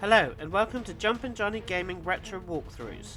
Hello and welcome to Jumpin' Johnny Gaming Retro Walkthroughs.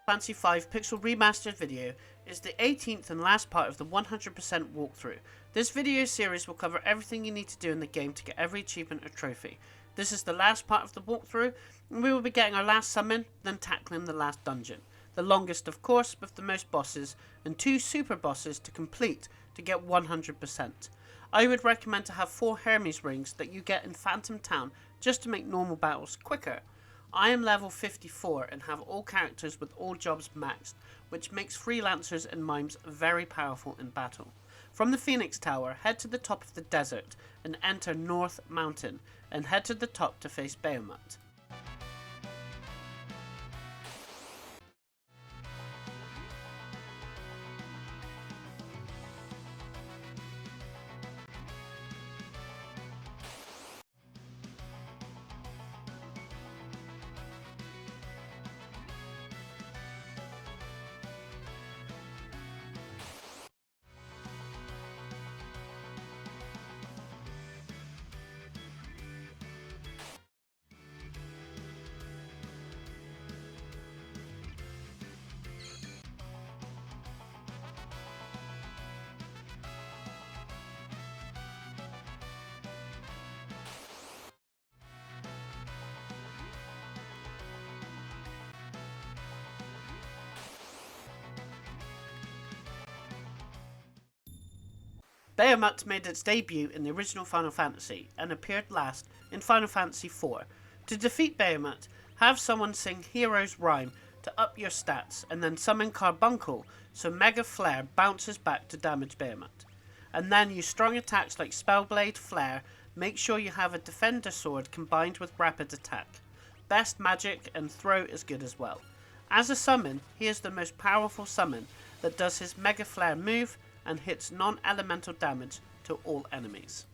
Fancy 5 Pixel Remastered video is the 18th and last part of the 100% walkthrough. This video series will cover everything you need to do in the game to get every achievement or trophy. This is the last part of the walkthrough, and we will be getting our last summon, then tackling the last dungeon. The longest, of course, with the most bosses, and 2 super bosses to complete to get 100%. I would recommend to have 4 Hermes rings that you get in Phantom Town just to make normal battles quicker. I am level 54 and have all characters with all jobs maxed, which makes freelancers and mimes very powerful in battle. From the Phoenix Tower, head to the top of the desert and enter North Mountain, and head to the top to face Bahamut. Bahamut made its debut in the original Final Fantasy and appeared last in Final Fantasy IV. To defeat Bahamut, have someone sing Hero's Rhyme to up your stats and then summon Carbuncle so Mega Flare bounces back to damage Bahamut. And then use strong attacks like Spellblade, Flare, make sure you have a Defender Sword combined with Rapid Attack. Best Magic and Throw is good as well. As a summon, he is the most powerful summon that does his Mega Flare move and hits non-elemental damage to all enemies.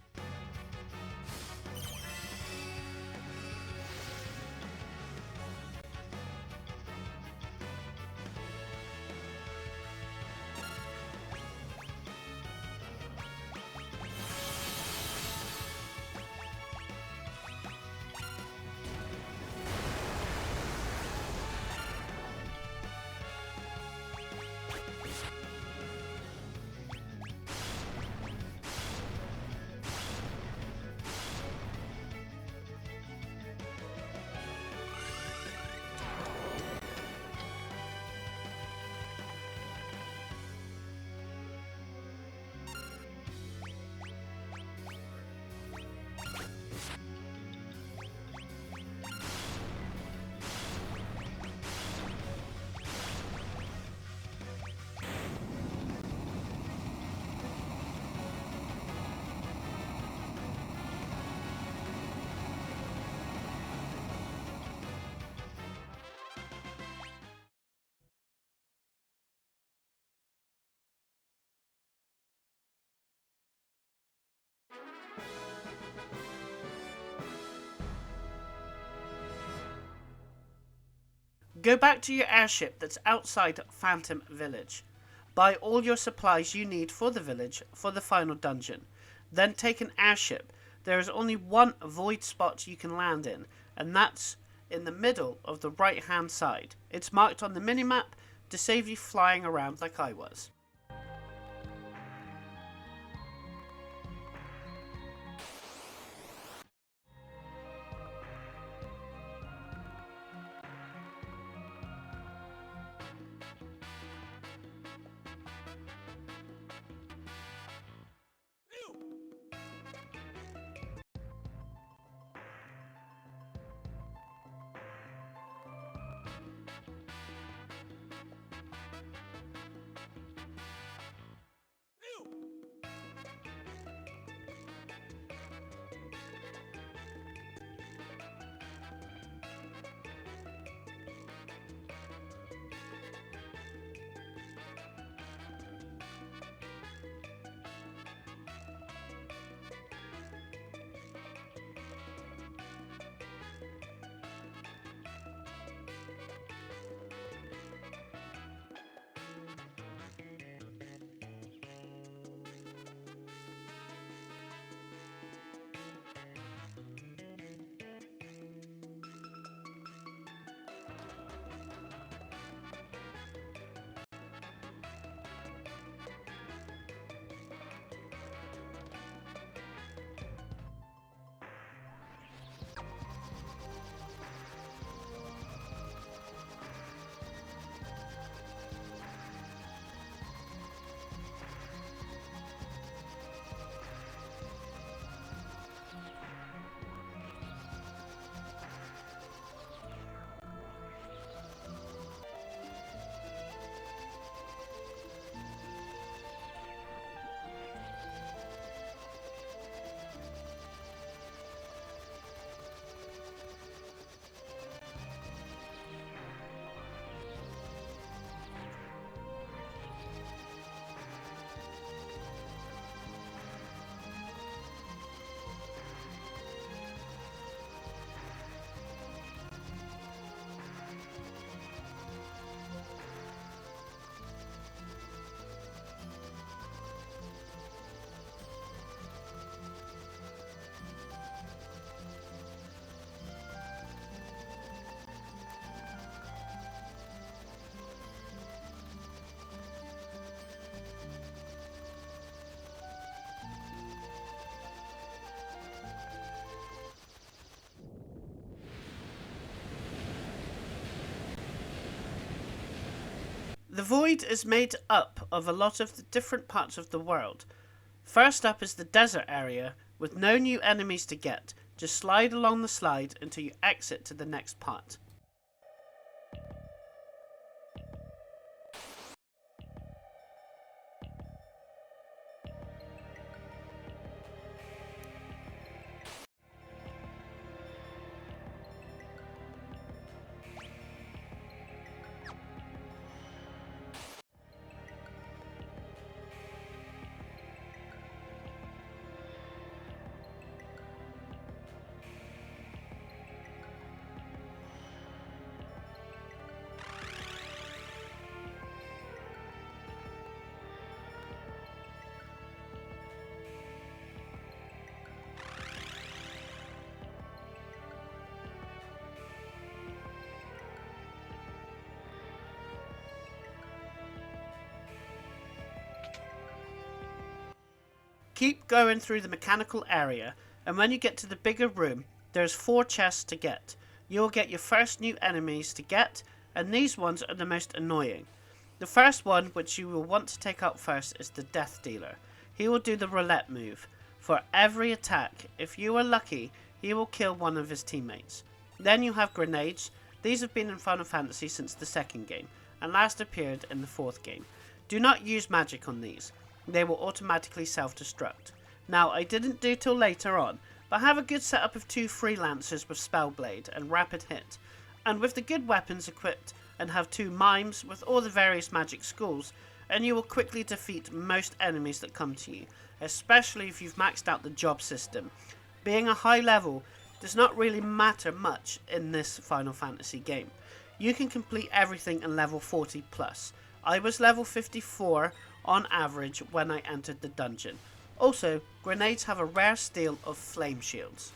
Go back to your airship that's outside Phantom Village. Buy all your supplies you need for the village for the final dungeon. Then take an airship. There is only one void spot you can land in, and that's in the middle of the right hand side. It's marked on the minimap to save you flying around like I was. The void is made up of a lot of the different parts of the world. First up is the desert area, with no new enemies to get. Just slide along the slide until you exit to the next part. Keep going through the mechanical area, and when you get to the bigger room, there's 4 chests to get. You'll get your first new enemies to get, and these ones are the most annoying. The first one, which you will want to take out first, is the Death Dealer. He will do the roulette move. For every attack, if you are lucky, he will kill one of his teammates. Then you have grenades. These have been in Final Fantasy since the 2nd game, and last appeared in the 4th game. Do not use magic on these. They will automatically self-destruct. Now, I didn't do till later on, but I have a good setup of 2 freelancers with Spellblade and Rapid Hit, and with the good weapons equipped, and have 2 mimes with all the various magic schools, and you will quickly defeat most enemies that come to you, especially if you've maxed out the job system. Being a high level does not really matter much in this Final Fantasy game. You can complete everything in level 40 plus. I was level 54 on average when I entered the dungeon. Also, grenades have a rare steal of flame shields.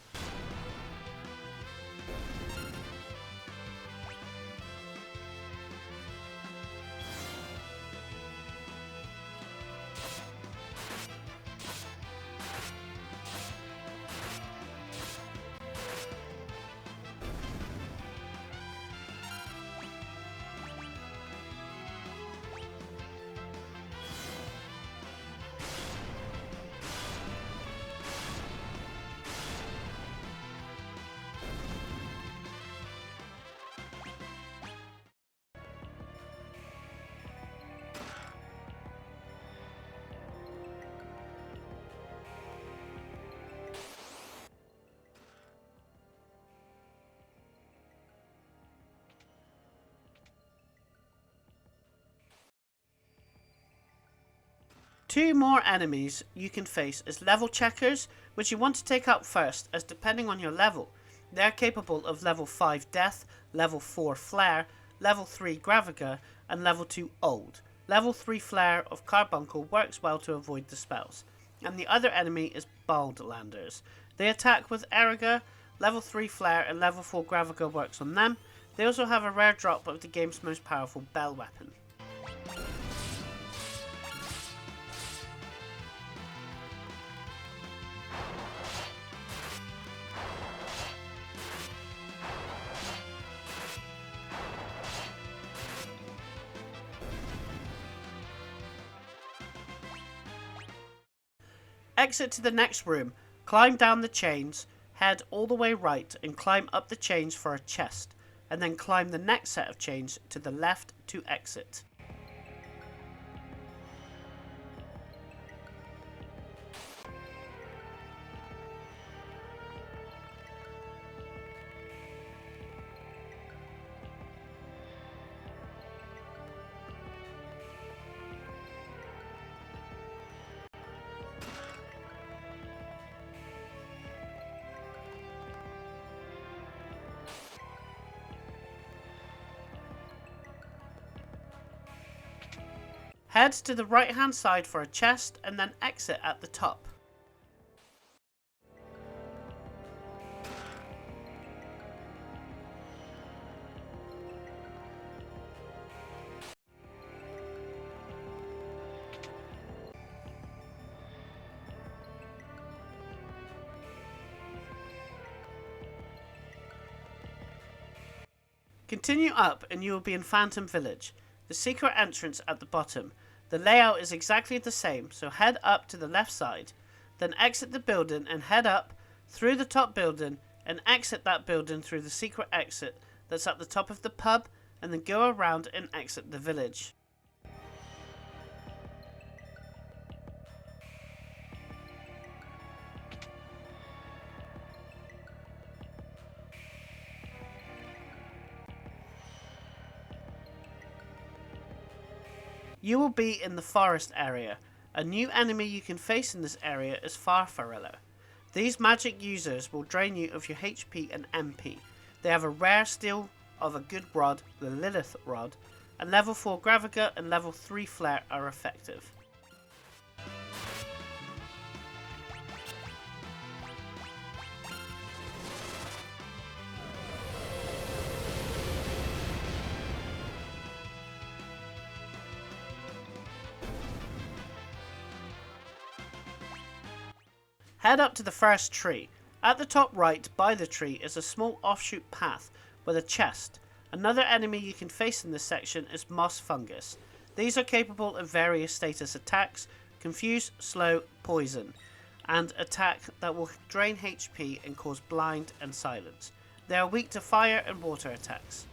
Two more enemies you can face as level checkers, which you want to take out first, as depending on your level, they are capable of level 5 Death, level 4 Flare, level 3 Graviga, and level 2 Old. Level 3 Flare of Carbuncle works well to avoid the spells. And the other enemy is Baldlanders. They attack with Eriga, level 3 Flare and level 4 Graviga works on them. They also have a rare drop of the game's most powerful bell weapon. Exit to the next room, climb down the chains, head all the way right and climb up the chains for a chest, and then climb the next set of chains to the left to exit. Head to the right hand side for a chest and then exit at the top. Continue up and you will be in Phantom Village. the secret entrance at the bottom. The layout is exactly the same, so head up to the left side, then exit the building and head up through the top building and exit that building through the secret exit that's at the top of the pub, and then go around and exit the village. You will be in the forest area. A new enemy you can face in this area is wayfarer. These magic users will drain you of your HP and MP. They have a rare steel of a good rod, the Lilith rod, and level 4 Graviga and level 3 Flare are effective. Head up to the first tree. At the top right by the tree is a small offshoot path with a chest. Another enemy you can face in this section is Moss Fungus. These are capable of various status attacks, confuse, slow, poison, and attack that will drain HP and cause blind and silence. They are weak to fire and water attacks.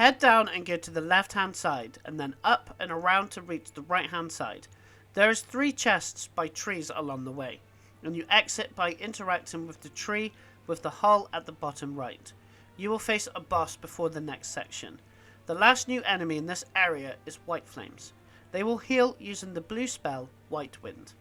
Head down and go to the left hand side, and then up and around to reach the right hand side. There is 3 chests by trees along the way, and you exit by interacting with the tree with the hull at the bottom right. You will face a boss before the next section. The last new enemy in this area is White Flames. They will heal using the blue spell White Wind.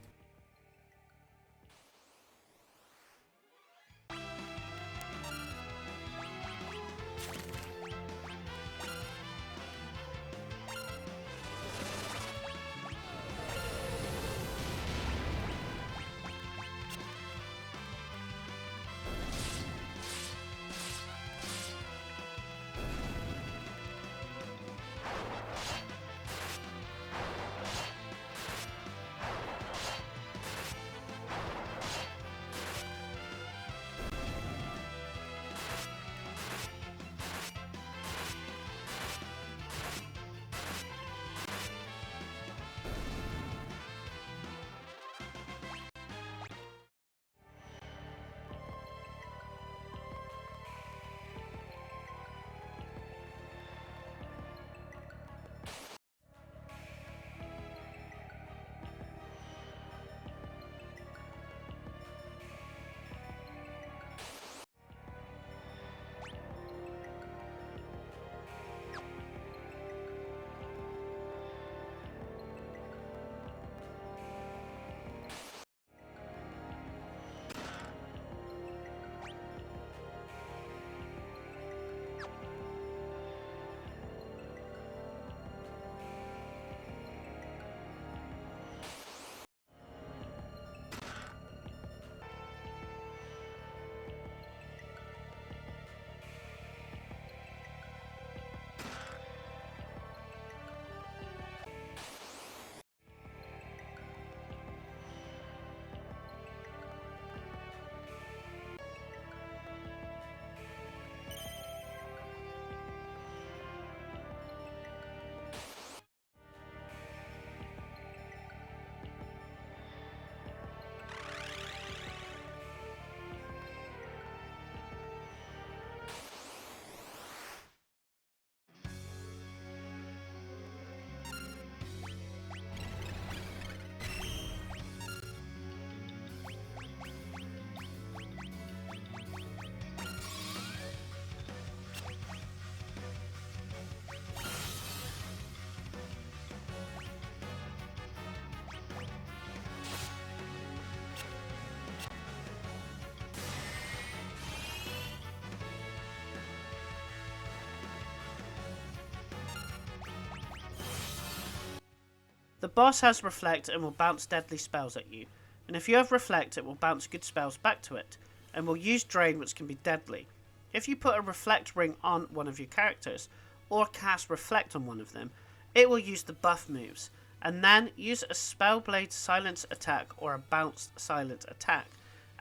The boss has Reflect and will bounce deadly spells at you, and if you have Reflect it will bounce good spells back to it, and will use Drain, which can be deadly. If you put a Reflect ring on one of your characters, or cast Reflect on one of them, it will use the buff moves, and then use a Spellblade Silence attack or a bounced Silent attack,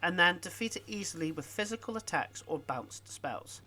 and then defeat it easily with physical attacks or bounced spells.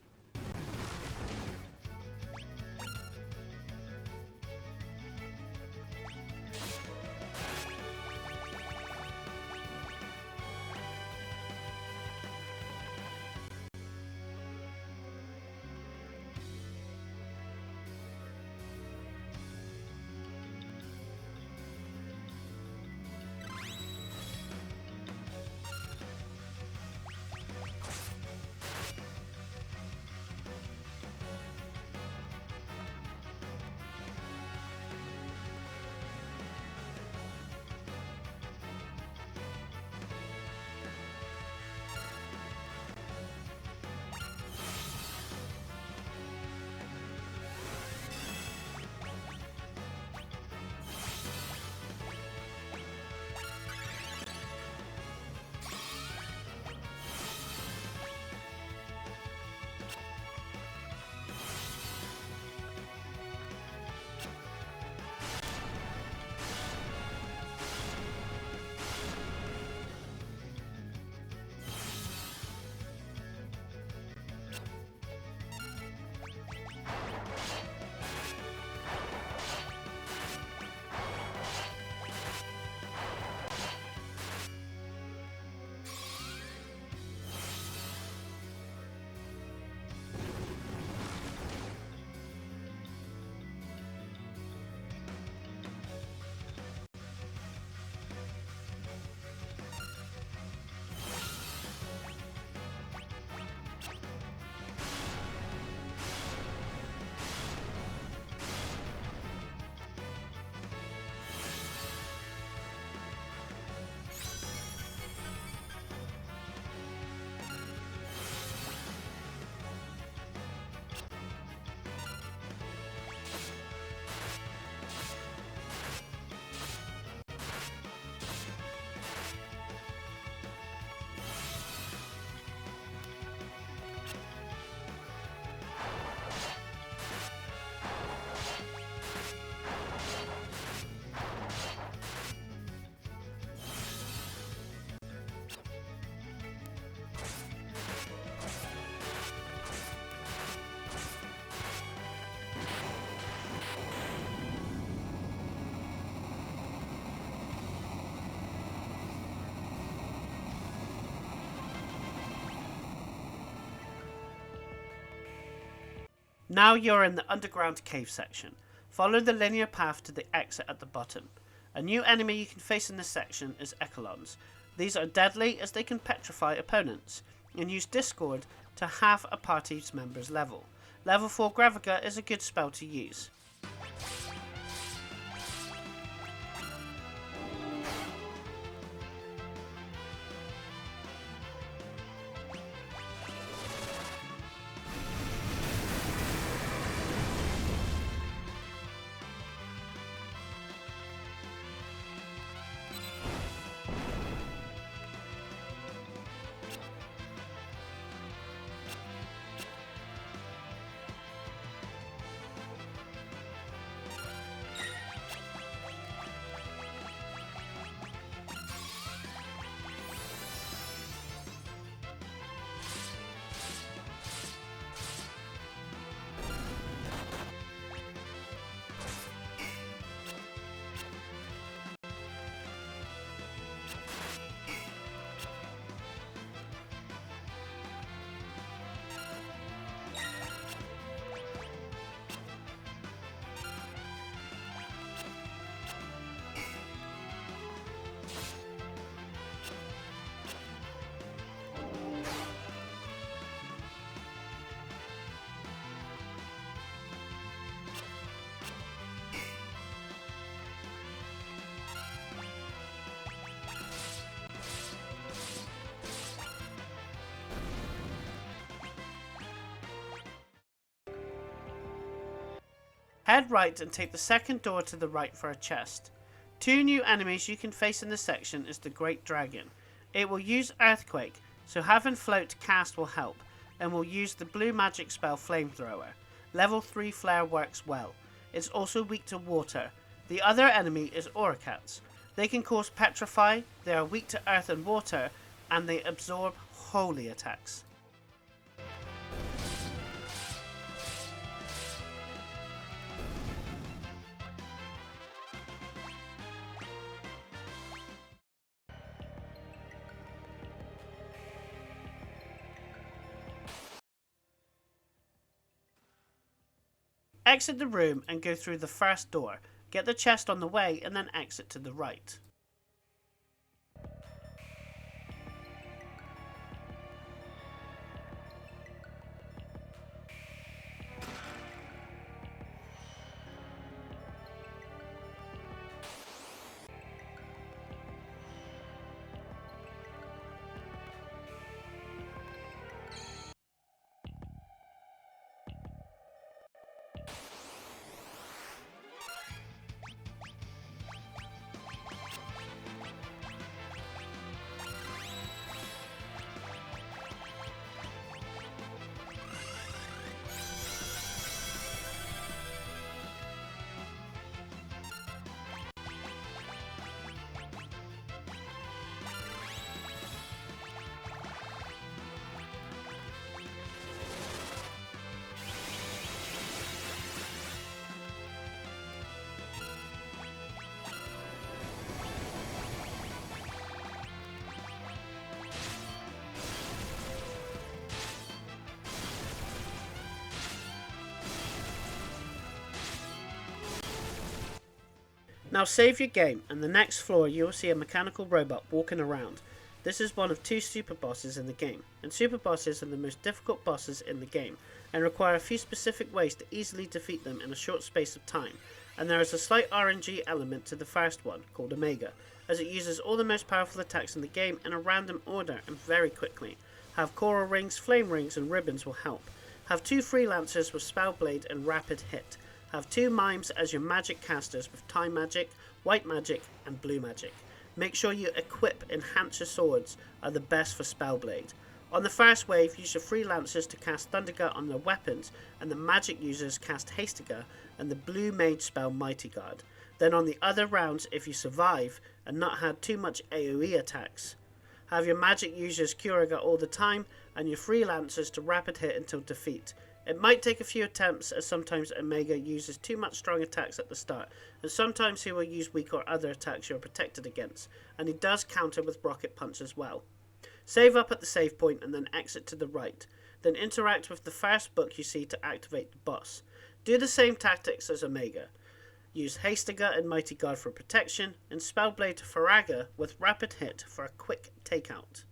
Now you're in the underground cave section. Follow the linear path to the exit at the bottom. A new enemy you can face in this section is Echelons. These are deadly as they can petrify opponents, and use Discord to halve a party's member's level. Level 4 Graviga is a good spell to use. Head right and take the second door to the right for a chest. Two new enemies you can face in this section is the Great Dragon. It will use Earthquake, so having Float cast will help, and will use the blue magic spell Flamethrower. Level 3 Flare works well. It's also weak to water. The other enemy is Orcats. They can cause Petrify, they are weak to earth and water, and they absorb holy attacks. Exit the room and go through the first door. Get the chest on the way and then exit to the right. Now save your game, and the next floor you will see a mechanical robot walking around. This is one of 2 super bosses in the game, and super bosses are the most difficult bosses in the game, and require a few specific ways to easily defeat them in a short space of time, and there is a slight RNG element to the first one, called Omega, as it uses all the most powerful attacks in the game in a random order and very quickly. Have coral rings, flame rings and ribbons will help. Have 2 freelancers with spell blade and rapid hit. Have 2 mimes as your magic casters with time magic, white magic and blue magic. Make sure you equip enhancer swords are the best for spellblade. On the first wave, use your freelancers to cast Thundergut on their weapons, and the magic users cast Hastiger and the blue mage spell Mighty Guard. Then on the other rounds, if you survive and not had too much AoE attacks, have your magic users Curaga all the time and your freelancers to rapid hit until defeat. It might take a few attempts, as sometimes Omega uses too much strong attacks at the start, and sometimes he will use weak or other attacks you are protected against, and he does counter with Rocket Punch as well. Save up at the save point and then exit to the right. Then interact with the first book you see to activate the boss. Do the same tactics as Omega. Use Hastiger and Mighty Guard for protection, and Spellblade Faraga with Rapid Hit for a quick takeout.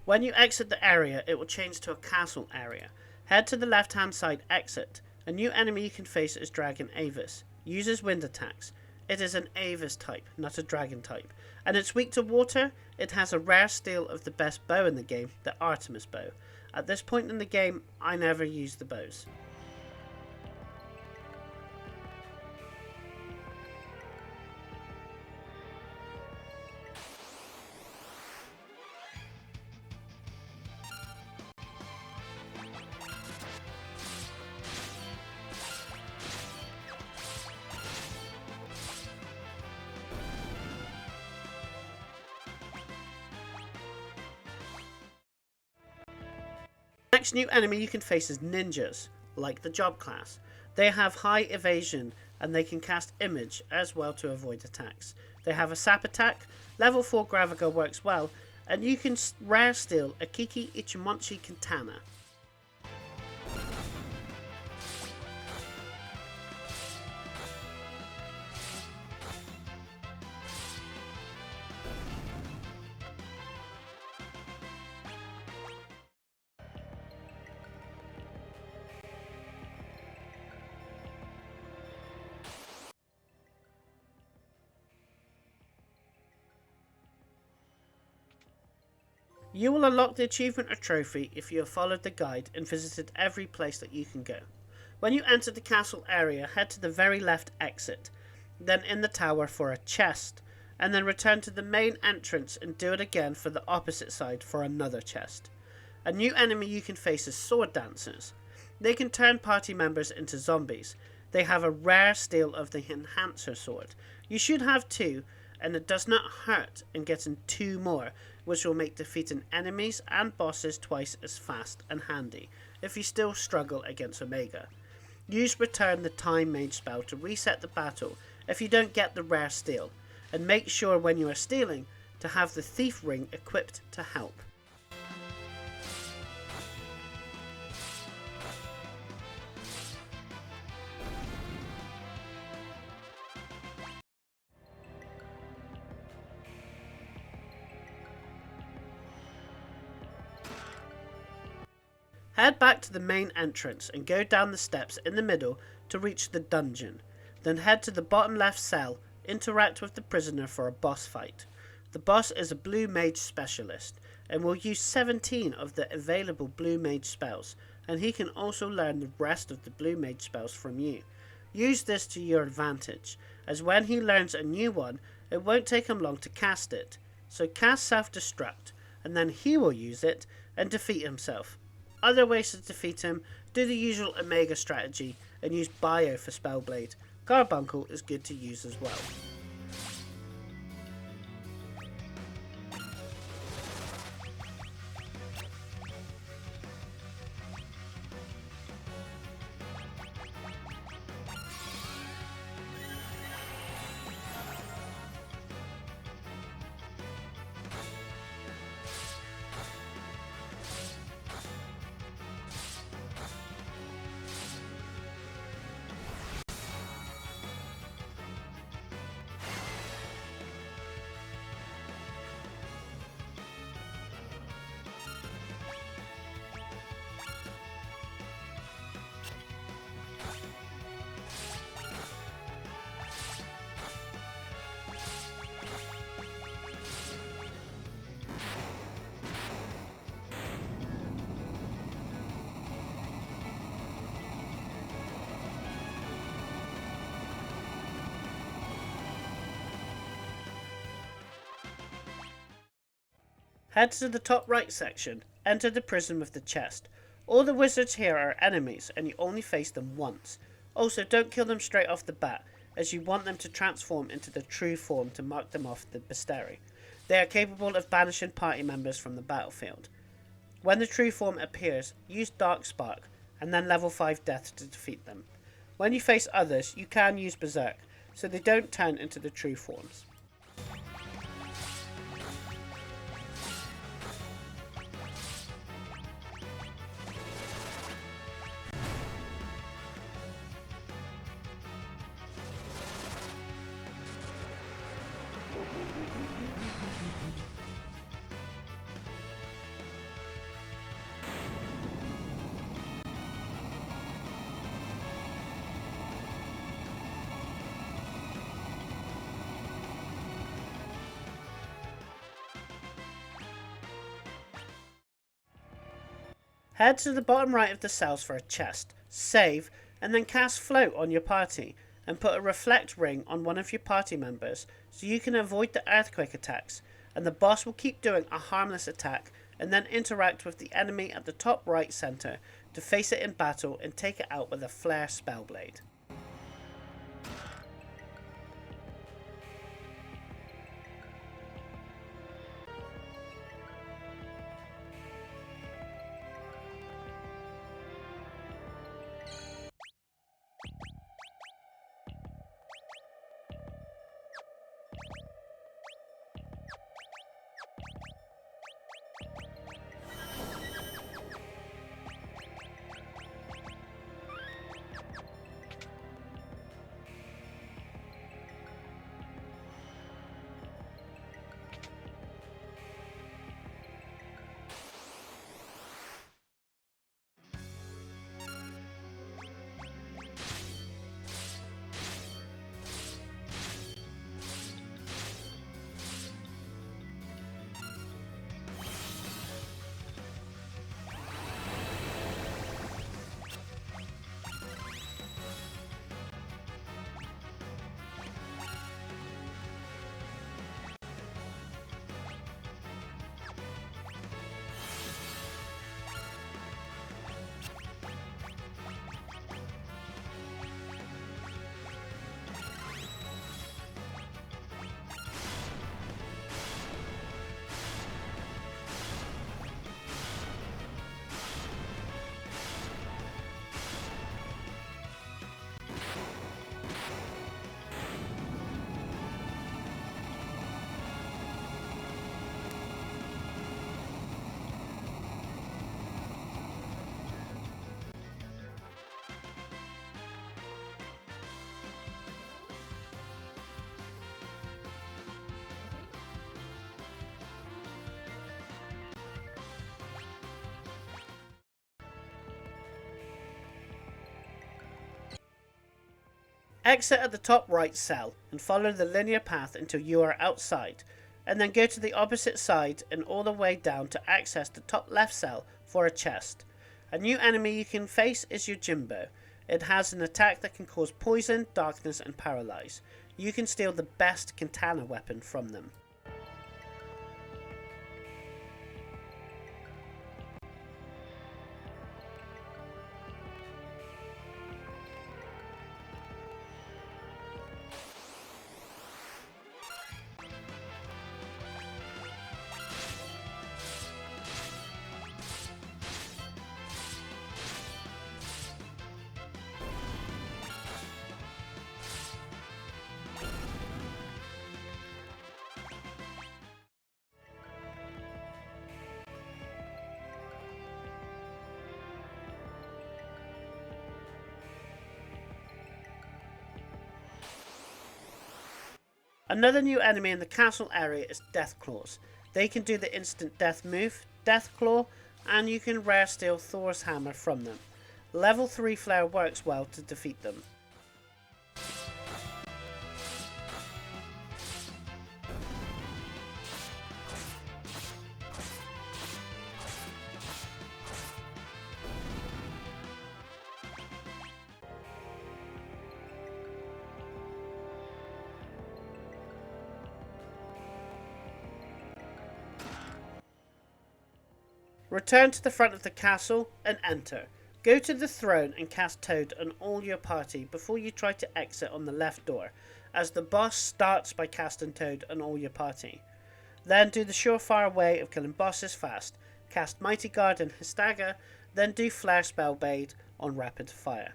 When you exit the area, it will change to a castle area. Head to the left hand side exit. A new enemy you can face is Dragon Avis. Uses wind attacks. It is an Avis type, not a dragon type. And it's weak to water. It has a rare steal of the best bow in the game, the Artemis bow. At this point in the game, I never use the bows. The next new enemy you can face is ninjas, like the job class. They have high evasion and they can cast image as well to avoid attacks. They have a sap attack, level 4 Graviga works well, and you can rare steal a Kiki Ichimonchi Katana. You will unlock the achievement or trophy if you have followed the guide and visited every place that you can go. When you enter the castle area, head to the very left exit, then in the tower for a chest, and then return to the main entrance and do it again for the opposite side for another chest. A new enemy you can face is sword dancers. They can turn party members into zombies. They have a rare steal of the enhancer sword. You should have 2, and it does not hurt in getting 2 more, which will make defeating enemies and bosses twice as fast and handy if you still struggle against Omega. Use Return the Time Mage spell to reset the battle if you don't get the rare steal, and make sure when you are stealing to have the Thief Ring equipped to help. Head back to the main entrance and go down the steps in the middle to reach the dungeon. Then head to the bottom left cell, interact with the prisoner for a boss fight. The boss is a blue mage specialist and will use 17 of the available blue mage spells, and he can also learn the rest of the blue mage spells from you. Use this to your advantage, as when he learns a new one, it won't take him long to cast it. So cast self-destruct, and then he will use it and defeat himself. Other ways to defeat him: do the usual Omega strategy and use Bio for Spellblade. Carbuncle is good to use as well. Head to the top right section, enter the prison with the chest. All the wizards here are enemies and you only face them once. Also, don't kill them straight off the bat, as you want them to transform into the true form to mark them off the bestiary. They are capable of banishing party members from the battlefield. When the true form appears, use Dark Spark and then level 5 death to defeat them. When you face others, you can use Berserk, so they don't turn into the true forms. Head to the bottom right of the cells for a chest, save, and then cast Float on your party, and put a reflect ring on one of your party members so you can avoid the earthquake attacks, and the boss will keep doing a harmless attack and then interact with the enemy at the top right center to face it in battle and take it out with a flare spellblade. Exit at the top right cell and follow the linear path until you are outside, and then go to the opposite side and all the way down to access the top left cell for a chest. A new enemy you can face is your Jimbo. It has an attack that can cause poison, darkness and paralyze. You can steal the best katana weapon from them. Another new enemy in the castle area is Deathclaws. They can do the instant death move, Deathclaw, and you can rare steal Thor's hammer from them. Level 3 flare works well to defeat them. Return to the front of the castle and enter. Go to the throne and cast Toad on all your party before you try to exit on the left door, as the boss starts by casting Toad on all your party. Then do the surefire way of killing bosses fast. Cast Mighty Guard and Histaga, then do Flare Spellblade on Rapid Fire.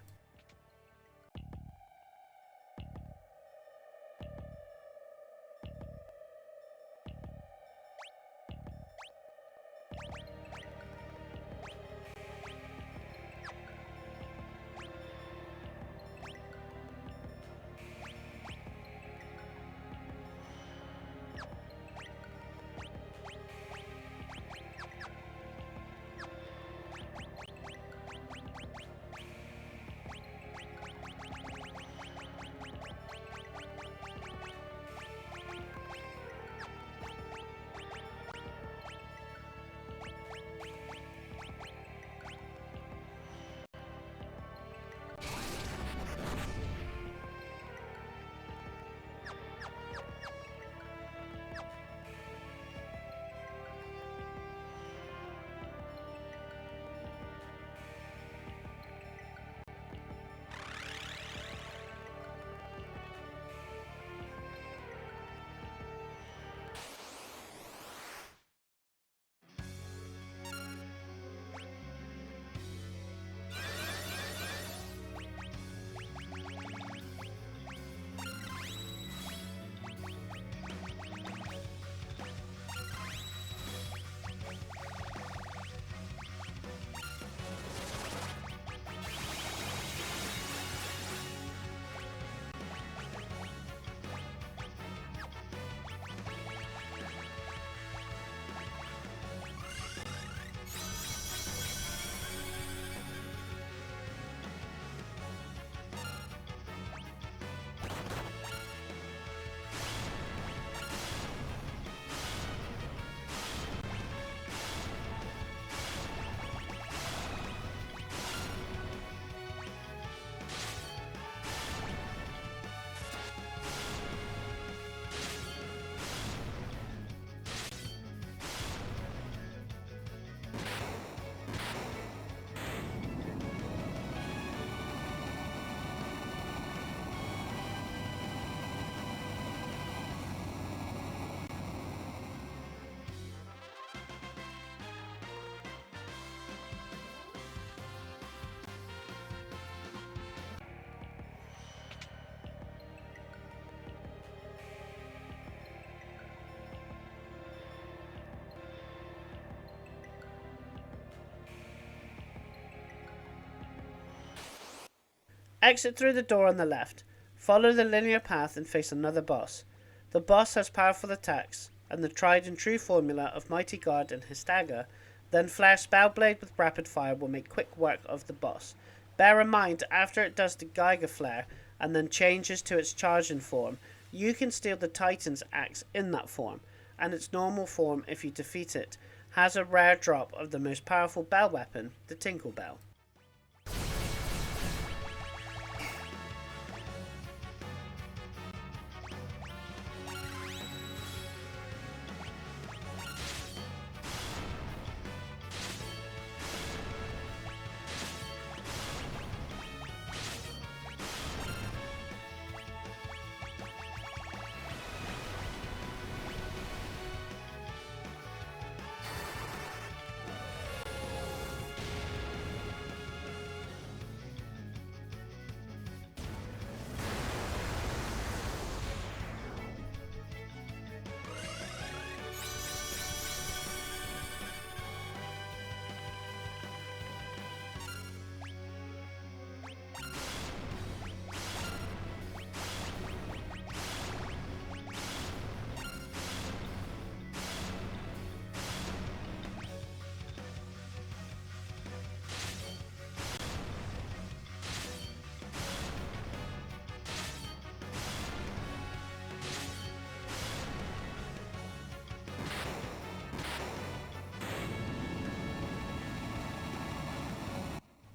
Exit through the door on the left. Follow the linear path and face another boss. The boss has powerful attacks, and the tried and true formula of Mighty Guard and Histaga, then Flare Spellblade with rapid fire will make quick work of the boss. Bear in mind, after it does the Geiger Flare and then changes to its charging form, you can steal the Titan's axe in that form, and its normal form, if you defeat it, has a rare drop of the most powerful bell weapon, the Tinkle Bell.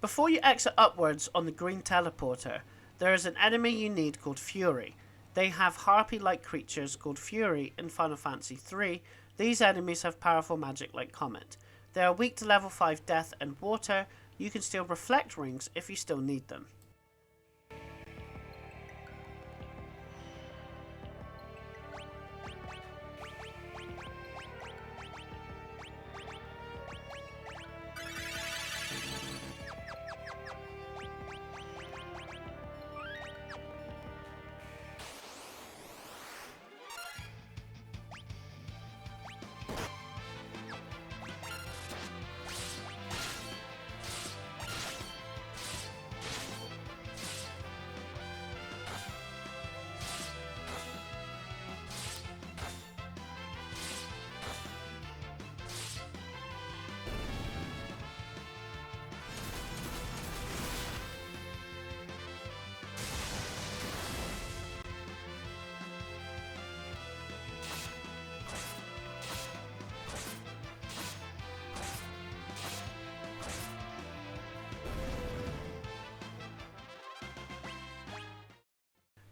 Before you exit upwards on the green teleporter, there is an enemy you need called Fury. They have harpy-like creatures called Fury in Final Fantasy III. These enemies have powerful magic like Comet. They are weak to level 5 death and water. You can steal reflect rings if you still need them.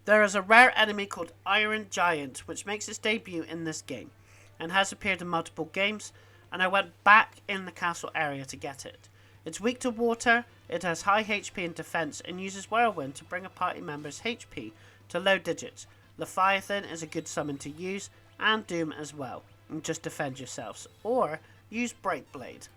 There is a rare enemy called Iron Giant, which makes its debut in this game, and has appeared in multiple games, and I went back in the castle area to get it. It's weak to water, it has high HP and defense, and uses Whirlwind to bring a party member's HP to low digits. Leviathan is a good summon to use, and Doom as well, and just defend yourselves, or use Breakblade.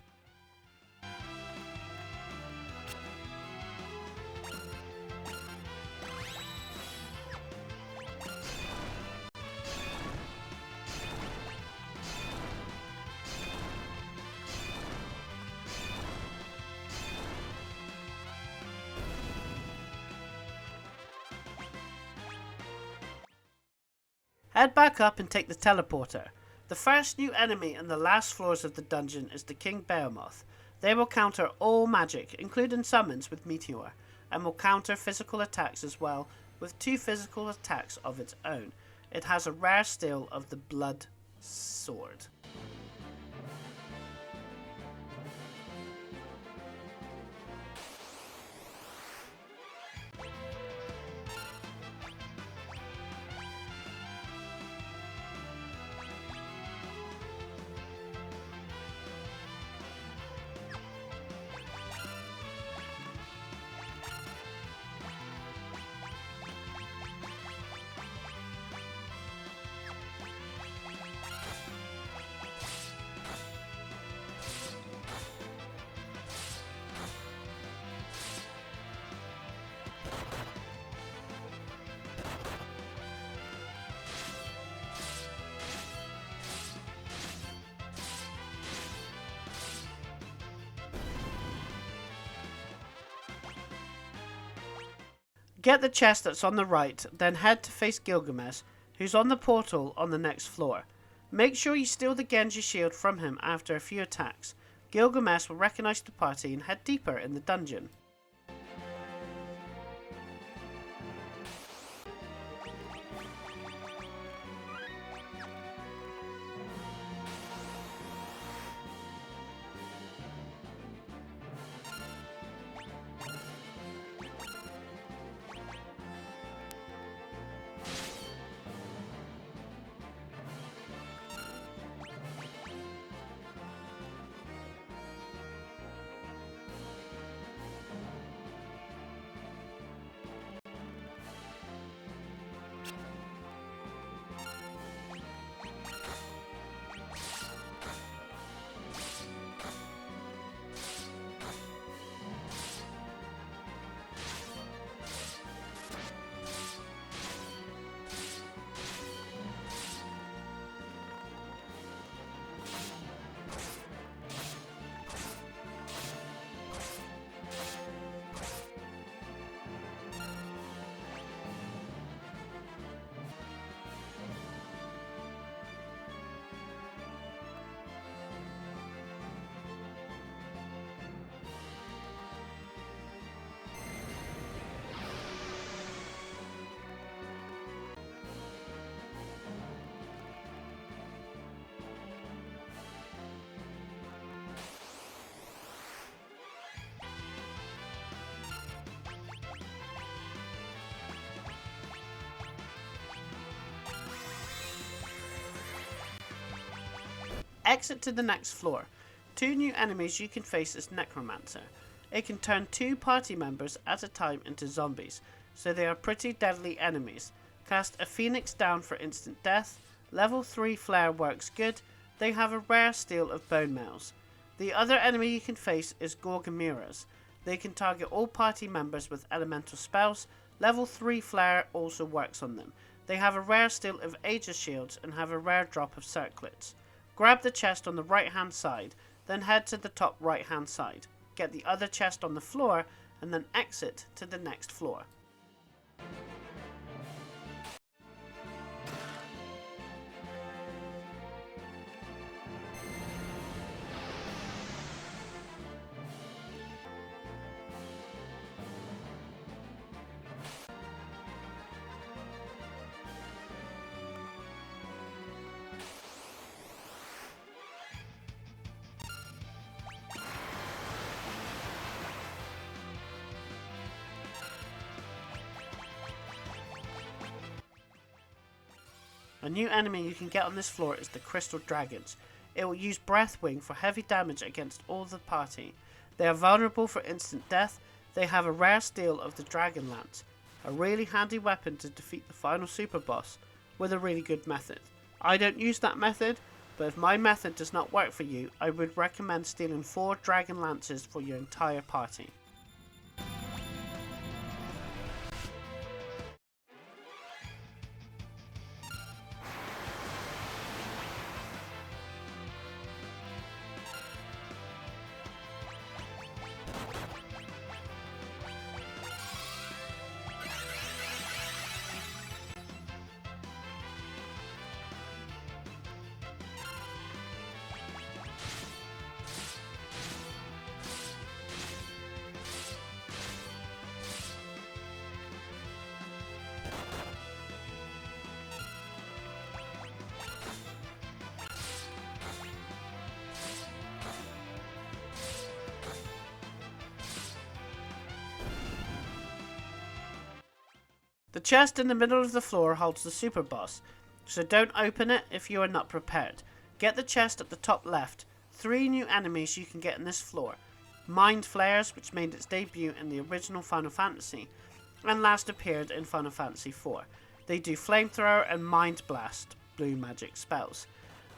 Head back up and take the teleporter. The first new enemy in the last floors of the dungeon is the King Behemoth. They will counter all magic, including summons with Meteor, and will counter physical attacks as well, with 2 physical attacks of its own. It has a rare steel of the Blood Sword. Get the chest that's on the right, then head to face Gilgamesh, who's on the portal on the next floor. Make sure you steal the Genji shield from him after a few attacks. Gilgamesh will recognize the party and head deeper in the dungeon. Exit to the next floor. 2 new enemies you can face as Necromancer. It can turn 2 party members at a time into zombies, so they are pretty deadly enemies. Cast a Phoenix down for instant death. Level 3 flare works good. They have a rare steal of bone meals. The other enemy you can face is Gorgamiras. They can target all party members with elemental spells. Level 3 flare also works on them. They have a rare steal of Aegis shields and have a rare drop of circlets. Grab the chest on the right hand side, then head to the top right hand side. Get the other chest on the floor and then exit to the next floor. A new enemy you can get on this floor is the Crystal Dragons. It will use Breathwing for heavy damage against all the party. They are vulnerable for instant death. They have a rare steal of the Dragon Lance, a really handy weapon to defeat the final super boss with a really good method. I don't use that method, but if my method does not work for you, I would recommend stealing 4 Dragon Lances for your entire party. The chest in the middle of the floor holds the super boss, so don't open it if you are not prepared. Get the chest at the top left. 3 new enemies you can get in this floor. Mind Flayers, which made its debut in the original Final Fantasy, and last appeared in Final Fantasy IV. They do Flamethrower and Mind Blast, blue magic spells.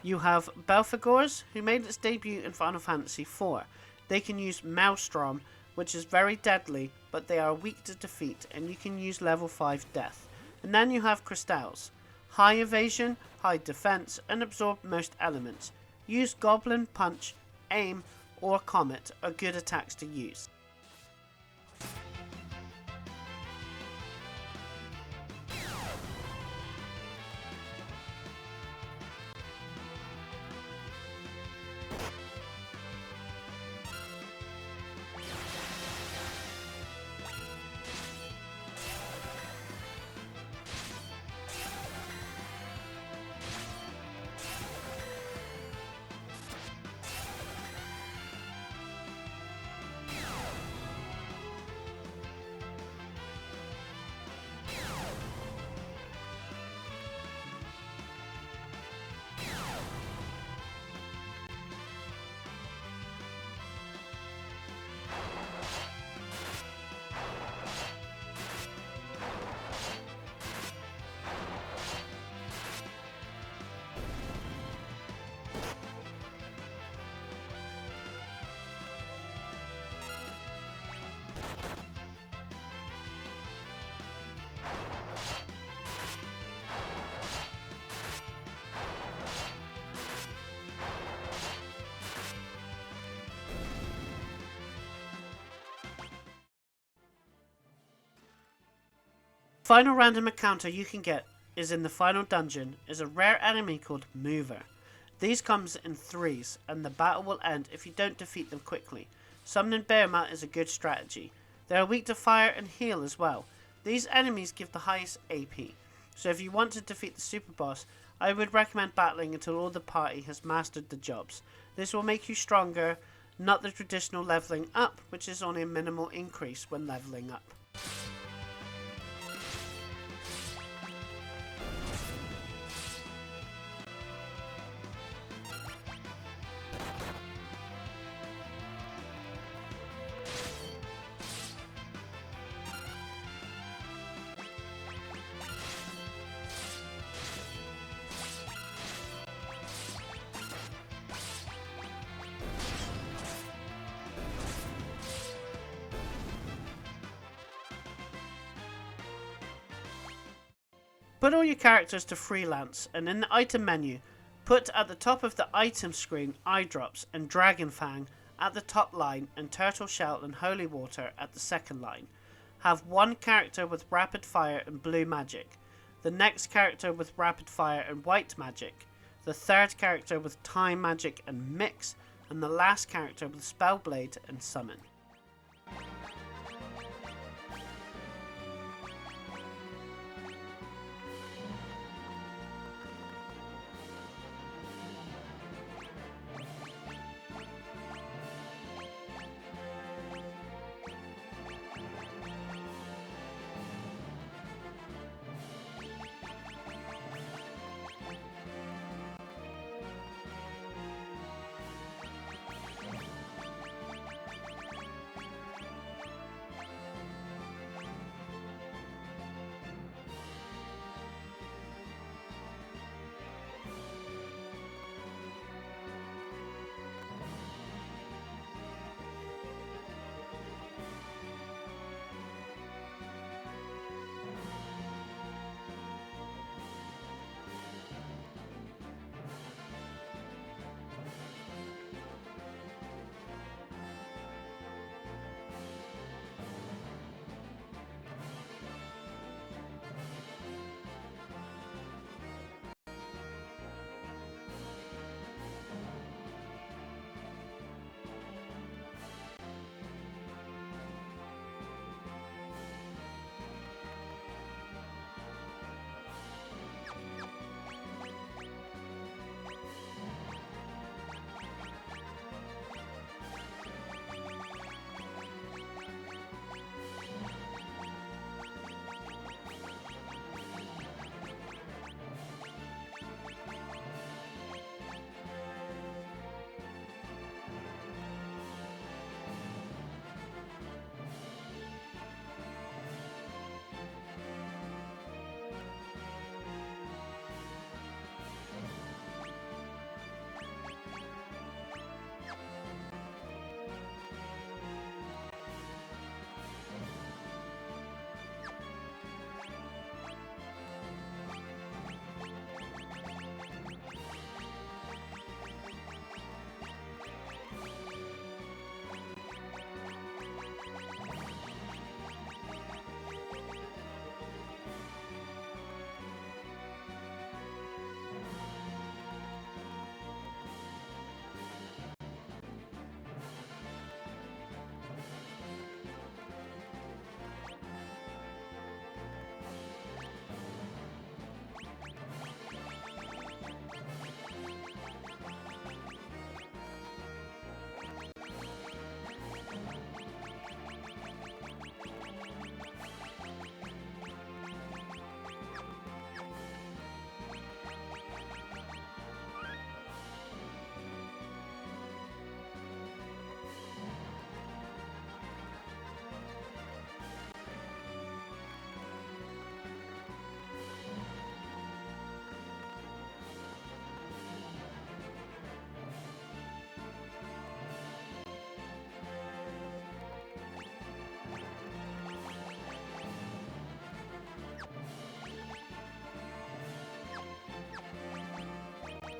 You have Belphegors, who made its debut in Final Fantasy IV. They can use Maelstrom, which is very deadly, but they are weak to defeat, and you can use level 5 death. And then you have Crystals. High evasion, high defense, and absorb most elements. Use Goblin, Punch, Aim, or Comet are good attacks to use. Final random encounter you can get is in the final dungeon is a rare enemy called Mover. These comes in threes and the battle will end if you don't defeat them quickly. Summoning Behemoth is a good strategy. They are weak to fire and heal as well. These enemies give the highest AP, so if you want to defeat the super boss, I would recommend battling until all the party has mastered the jobs. This will make you stronger, not the traditional leveling up, which is only a minimal increase when leveling up. Put all your characters to freelance, and in the item menu, put at the top of the item screen eye drops and dragon fang at the top line and turtle shell and holy water at the second line. Have one character with rapid fire and blue magic, the next character with rapid fire and white magic, the third character with time magic and mix, and the last character with spell blade and summon.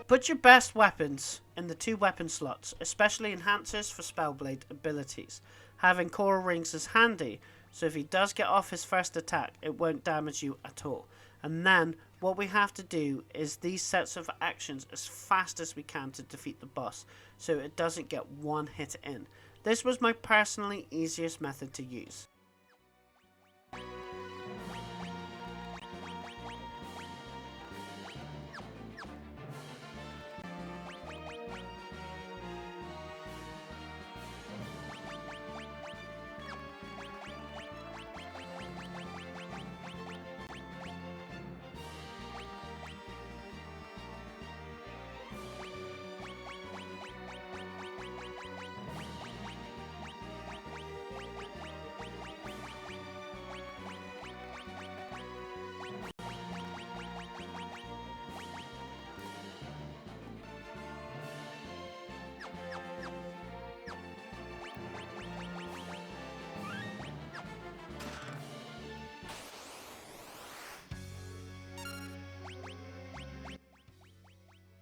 Put your best weapons in the 2 weapon slots, especially enhancers for spellblade abilities. Having coral rings is handy, so if he does get off his first attack, it won't damage you at all. And then what we have to do is these sets of actions as fast as we can to defeat the boss, so it doesn't get one hit in. This was my personally easiest method to use.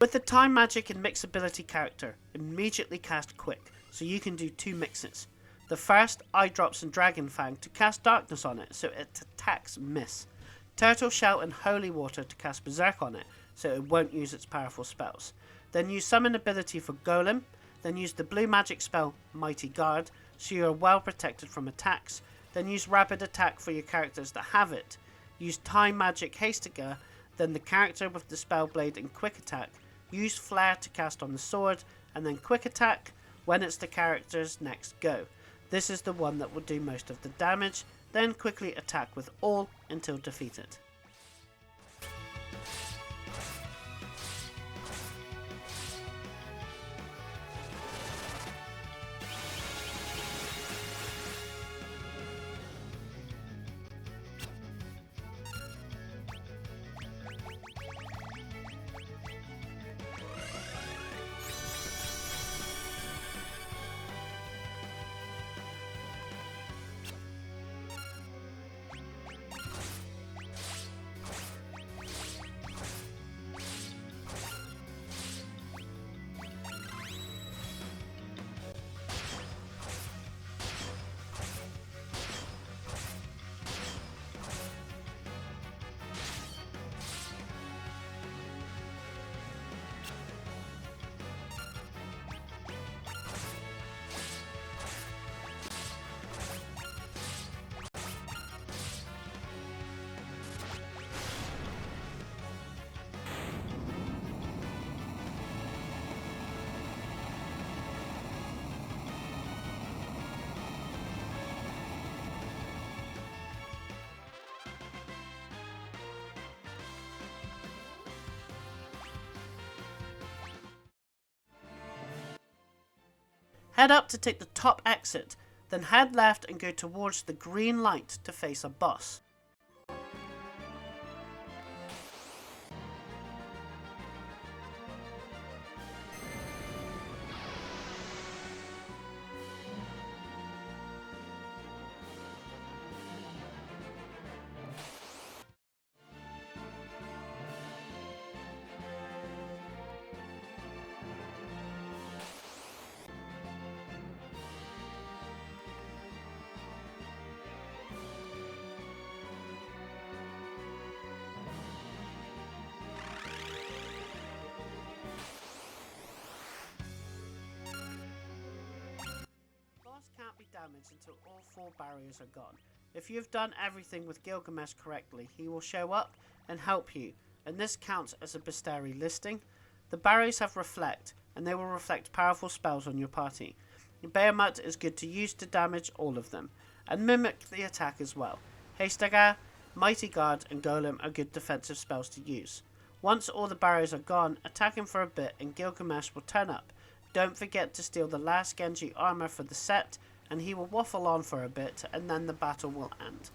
With the time magic and mixability character, immediately cast quick, so you can do 2 mixes. The first, eye drops and dragon fang to cast darkness on it, so its attacks miss. Turtle shell and holy water to cast berserk on it, so it won't use its powerful spells. Then use summon ability for golem, then use the blue magic spell mighty guard, so you are well protected from attacks. Then use rapid attack for your characters that have it. Use time magic hastiger, then the character with the spell blade and quick attack. Use flare to cast on the sword, and then quick attack when it's the character's next go. This is the one that will do most of the damage, then quickly attack with all until defeated. Head up to take the top exit, then head left and go towards the green light to face a boss. Can't be damaged until all 4 barriers are gone. If you've done everything with Gilgamesh correctly, he will show up and help you, and this counts as a bestiary listing. The barriers have reflect, and they will reflect powerful spells on your party. Behemoth is good to use to damage all of them, and mimic the attack as well. Hastagar, Mighty Guard, and Golem are good defensive spells to use. Once all the barriers are gone, attack him for a bit and Gilgamesh will turn up. Don't forget to steal the last Genji armor for the set, and he will waffle on for a bit, and then the battle will end.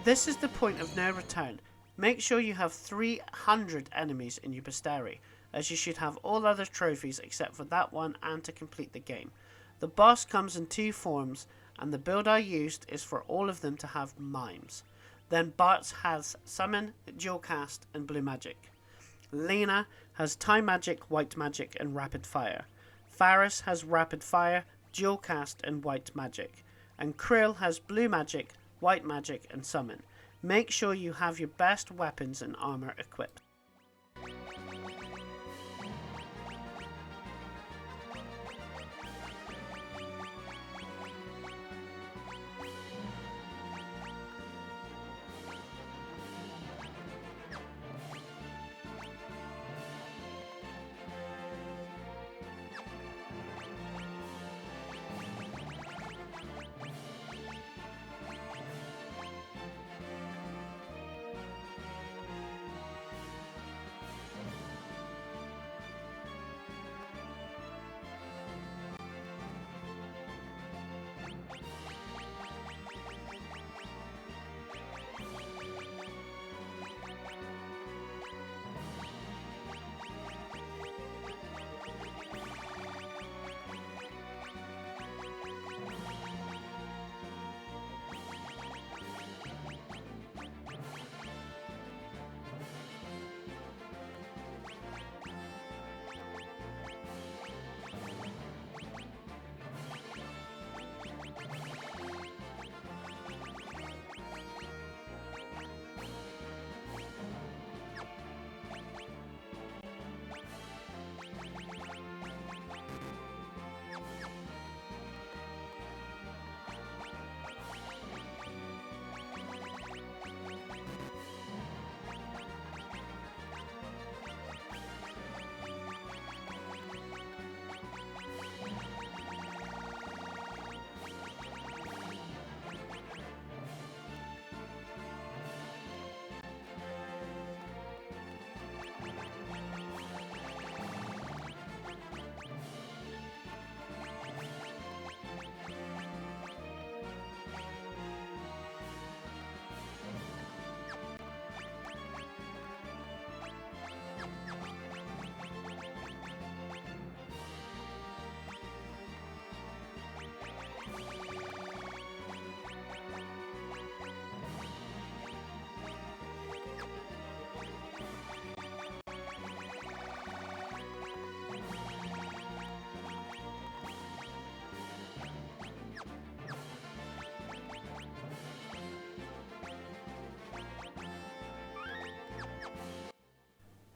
This is the point of no return. Make sure you have 300 enemies in your bestiary, as you should have all other trophies except for that one and to complete the game. The boss comes in 2 forms, and the build I used is for all of them to have mimes. Then Bart has summon, dual cast, and blue magic. Lena has time magic, white magic, and rapid fire. Faris has rapid fire, dual cast, and white magic. And Krill has blue magic, white magic, and summon. Make sure you have your best weapons and armor equipped.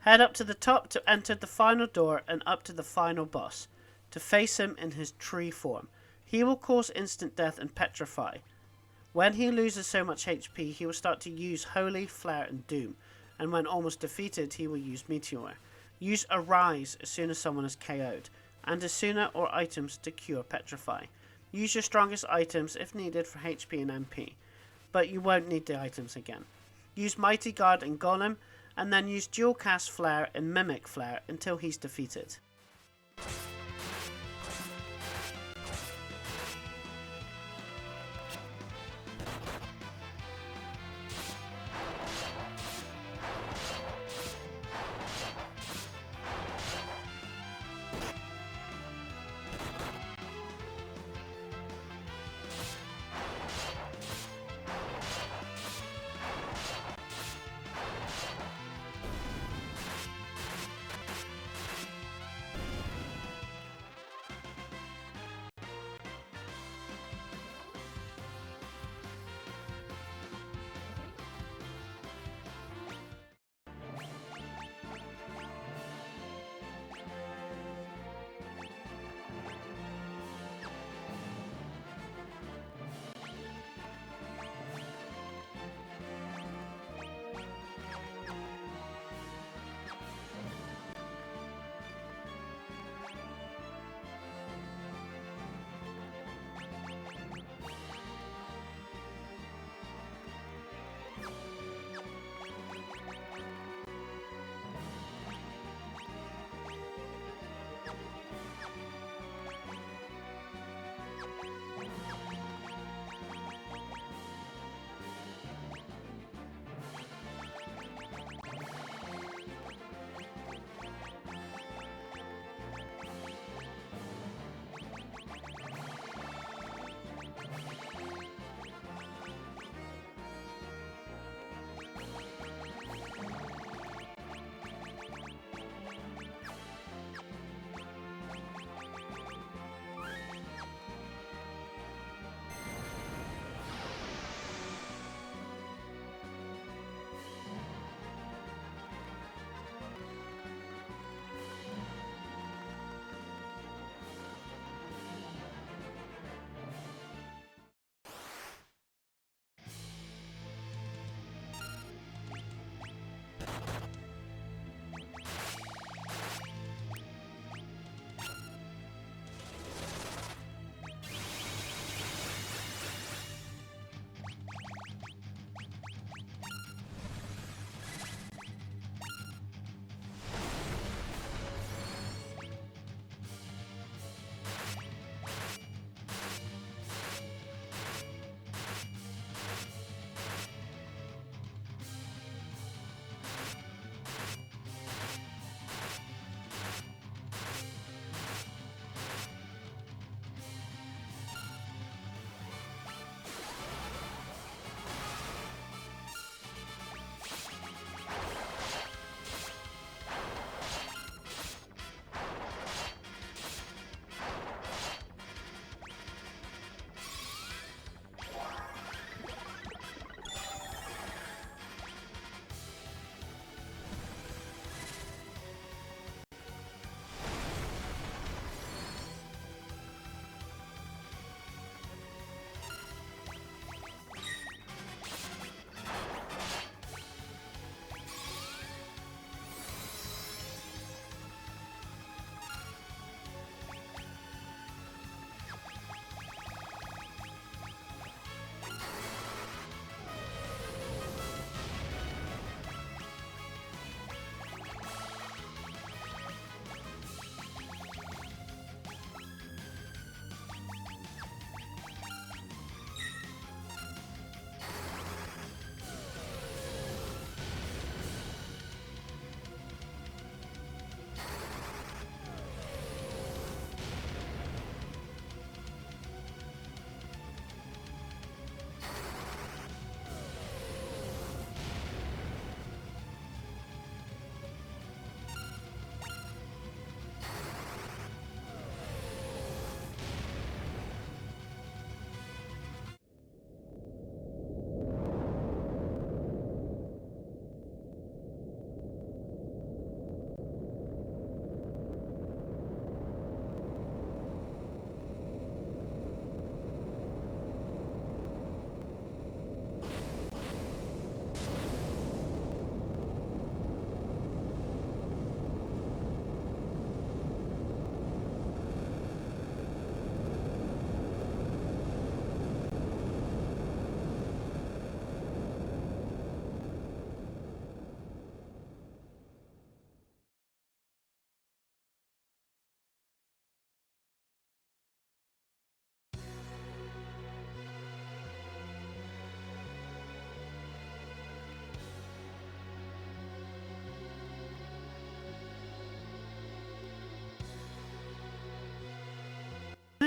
Head up to the top to enter the final door and up to the final boss, to face him in his tree form. He will cause instant death and petrify. When he loses so much HP, he will start to use Holy, Flare, and Doom, and when almost defeated, he will use Meteor. Use Arise as soon as someone is KO'd, and Asuna or items to cure Petrify. Use your strongest items if needed for HP and MP, but you won't need the items again. Use Mighty Guard and Golem, and then use Dual Cast Flare and Mimic Flare until he's defeated.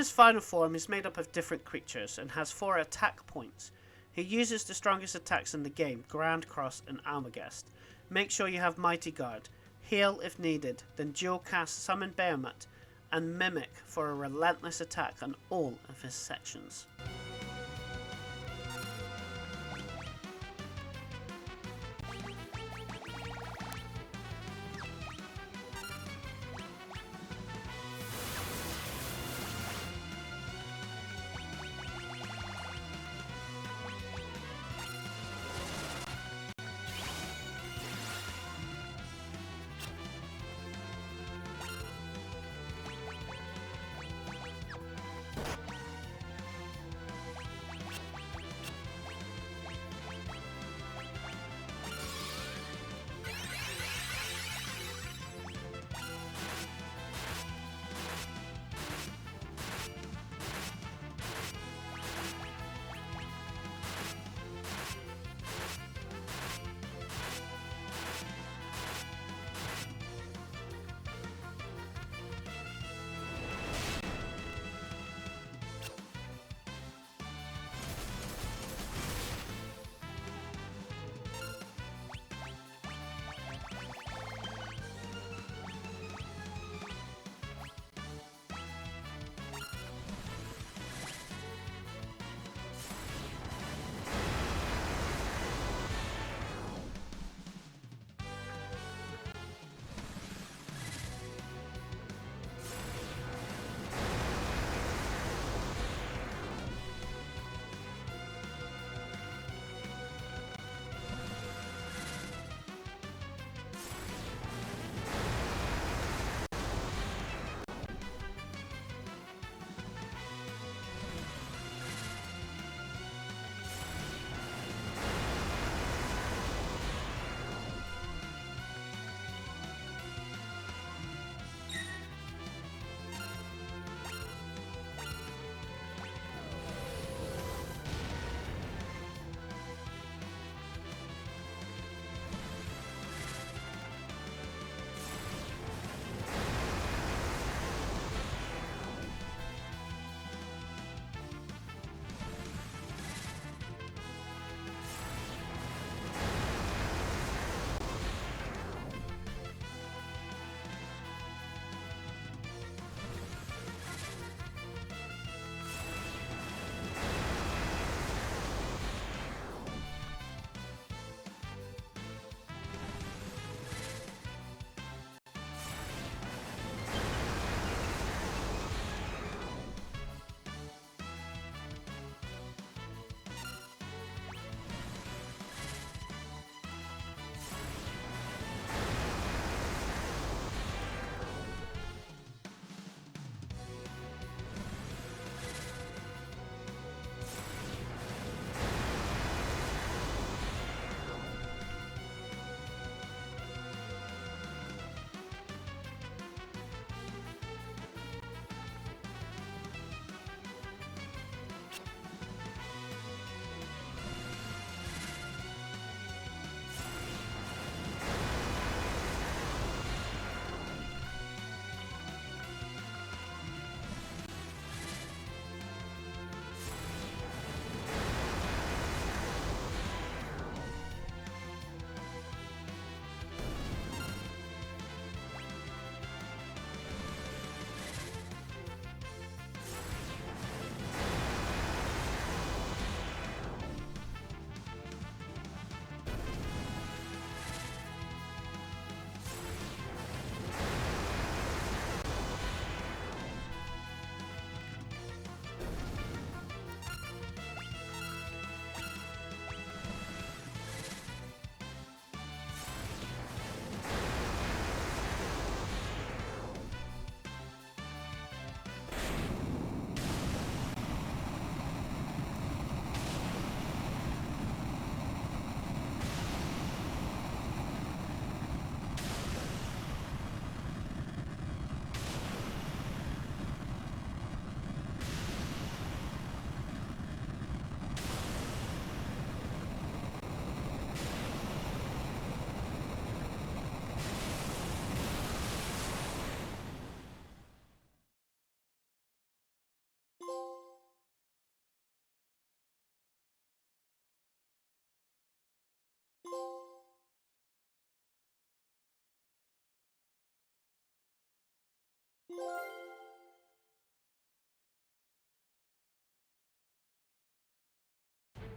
his final form, he's made up of different creatures and has 4 attack points. He uses the strongest attacks in the game, Grand Cross and Almagest. Make sure you have Mighty Guard, heal if needed, then dual cast Summon Behemoth and Mimic for a relentless attack on all of his sections.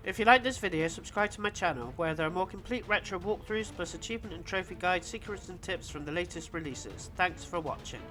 If you like this video, subscribe to my channel, where there are more complete retro walkthroughs plus achievement and trophy guides, secrets and tips from the latest releases. Thanks for watching.